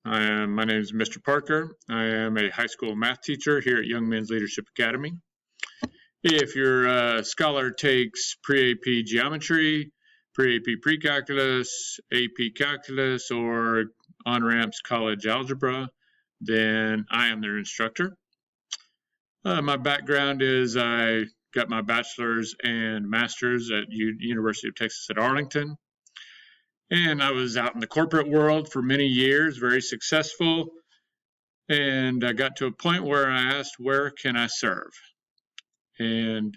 My name is Mr. Parker. I am a high school math teacher here at Young Men's Leadership Academy. If your scholar takes pre-AP geometry, pre-AP pre-calculus, AP calculus, or on-ramps college algebra, then I am their instructor. My background is I got my bachelor's and master's at University of Texas at Arlington. And I was out in the corporate world for many years, very successful. And I got to a point where I asked, where can I serve? And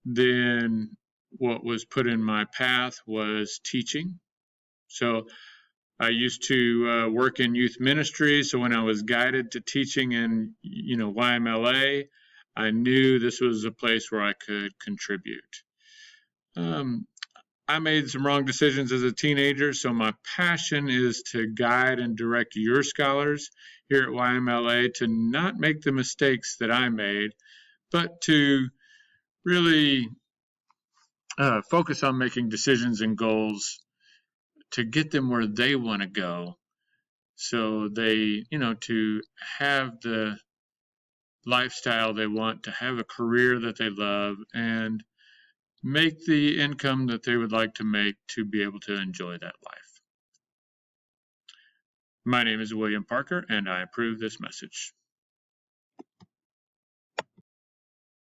then what was put in my path was teaching. So I used to work in youth ministry. So when I was guided to teaching in, YMLA, I knew this was a place where I could contribute. I made some wrong decisions as a teenager, so my passion is to guide and direct your scholars here at YMLA to not make the mistakes that I made, but to really focus on making decisions and goals to get them where they want to go. So they, to have the lifestyle they want, to have a career that they love, and make the income that they would like to make to be able to enjoy that life. My name is William Parker, and I approve this message.